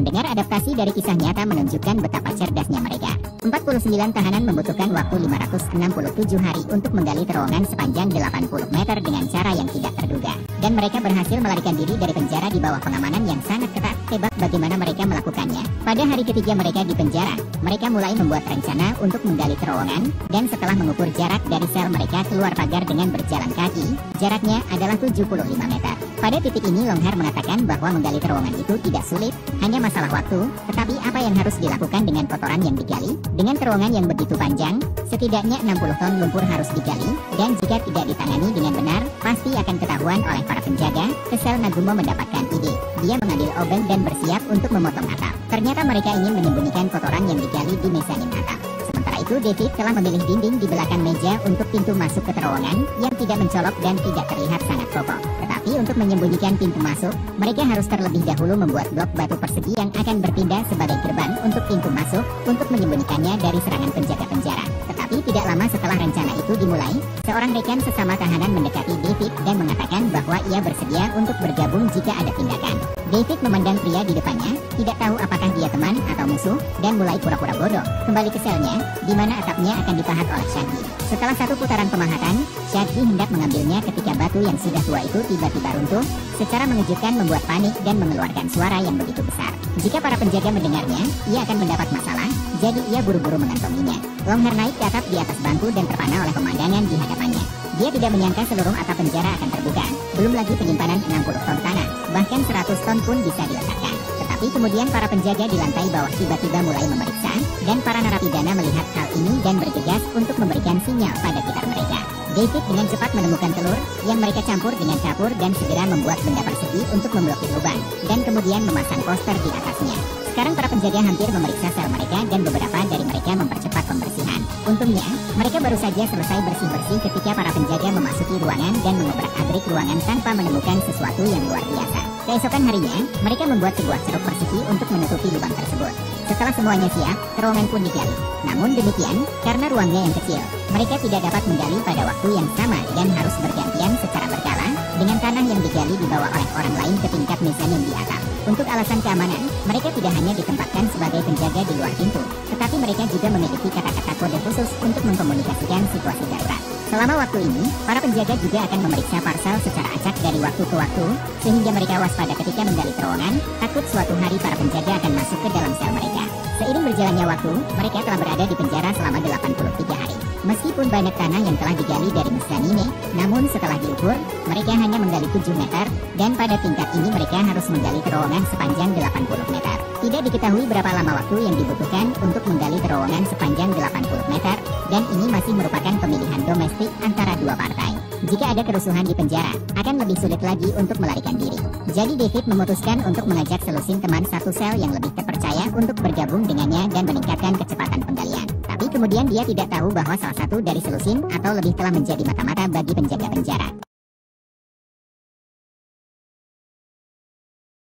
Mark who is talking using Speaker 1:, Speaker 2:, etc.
Speaker 1: Mendengar adaptasi dari kisah nyata menunjukkan betapa cerdasnya mereka. 49 tahanan membutuhkan waktu 567 hari untuk menggali terowongan sepanjang 80 meter dengan cara yang tidak terduga. Dan mereka berhasil melarikan diri dari penjara di bawah pengamanan yang sangat ketat. Tebak bagaimana mereka melakukannya? Pada hari ketiga mereka di penjara, mereka mulai membuat rencana untuk menggali terowongan, dan setelah mengukur jarak dari sel mereka keluar pagar dengan berjalan kaki, jaraknya adalah 75 meter. Pada titik ini Longhair mengatakan bahwa menggali terowongan itu tidak sulit, hanya masalah waktu. Tetapi apa yang harus dilakukan dengan kotoran yang digali? Dengan terowongan yang begitu panjang, setidaknya 60 ton lumpur harus digali, dan jika tidak ditangani dengan benar, pasti akan ketahuan oleh para penjaga. Kesel Nagumo mendapatkan ide. Dia mengambil obeng dan bersiap untuk memotong atap. Ternyata mereka ingin menyembunyikan kotoran yang digali di mezanin atap. Sementara itu David telah memilih dinding di belakang meja untuk pintu masuk ke terowongan yang tidak mencolok dan tidak terlihat sangat kokoh. Tetapi untuk menyembunyikan pintu masuk, mereka harus terlebih dahulu membuat blok batu persegi yang akan bertindak sebagai gerbang untuk pintu masuk untuk menyembunyikannya dari serangan penjaga penjara. Tetapi tidak lama setelah rencana itu dimulai, seorang rekan sesama tahanan mendekati David dan mengatakan bahwa ia bersedia untuk bergabung jika ada tindakan. David memandang pria di depannya, tidak tahu apakah dia teman atau musuh, dan mulai pura-pura bodoh. Kembali ke selnya, di mana atapnya akan dipahat oleh Shaggy. Setelah satu putaran pemahatan, Shaggy hendak mengambilnya ketika batu yang sudah tua itu tiba-tiba runtuh, secara mengejutkan membuat panik dan mengeluarkan suara yang begitu besar. Jika para penjaga mendengarnya, ia akan mendapat masalah, jadi ia buru-buru mengantonginya. Longhair naik ke atap di atas bangku dan terpana oleh pemandangan di hadapannya. Dia tidak menyangka seluruh atap penjara akan terbuka, belum lagi penyimpanan 60 ton tanah, bahkan 100 ton pun bisa diletakkan. Tetapi kemudian para penjaga di lantai bawah tiba-tiba mulai memeriksa, dan para narapidana melihat hal ini dan bergegas untuk memberikan sinyal pada gitar mereka. David dengan cepat menemukan telur yang mereka campur dengan kapur dan segera membuat benda persegi untuk memblokir lubang, dan kemudian memasang poster di atasnya. Sekarang para penjaga hampir memeriksa sel mereka dan beberapa dari mereka mempercepat pembersihan. Untungnya, mereka baru saja selesai bersih-bersih ketika para penjaga memasuki ruangan dan mengobrak-abrik ruangan tanpa menemukan sesuatu yang luar biasa. Keesokan harinya, mereka membuat sebuah ceruk persegi untuk menutupi lubang tersebut. Setelah semuanya siap, terowongan pun digali. Namun demikian, karena ruangnya yang kecil, mereka tidak dapat menggali pada waktu yang sama dan harus bergantian secara berkala dengan tanah yang digali dibawa oleh orang lain ke tingkat mezanin di atap. Untuk alasan keamanan, mereka tidak hanya ditempatkan sebagai penjaga di luar pintu, tetapi mereka juga memiliki kata-kata kode khusus untuk mengkomunikasikan situasi darurat. Selama waktu ini, para penjaga juga akan memeriksa parsel secara acak dari waktu ke waktu, sehingga mereka waspada ketika menggali terowongan, takut suatu hari para penjaga akan masuk ke dalam sel mereka. Seiring berjalannya waktu, mereka telah berada di penjara selama 83 hari. Meskipun banyak tanah yang telah digali dari mezzanine, namun setelah diukur, mereka hanya menggali 7 meter, dan pada tingkat ini mereka harus menggali terowongan sepanjang 80 meter. Tidak diketahui berapa lama waktu yang dibutuhkan untuk menggali terowongan sepanjang 80 meter, dan ini masih merupakan pemilihan domestik antara dua partai. Jika ada kerusuhan di penjara, akan lebih sulit lagi untuk melarikan diri. Jadi David memutuskan untuk mengajak selusin teman satu sel yang lebih terpercaya untuk bergabung dengannya dan meningkatkan kecepatan penggalian. Tapi kemudian dia tidak tahu bahwa salah satu dari selusin atau lebih telah menjadi mata-mata bagi penjaga penjara.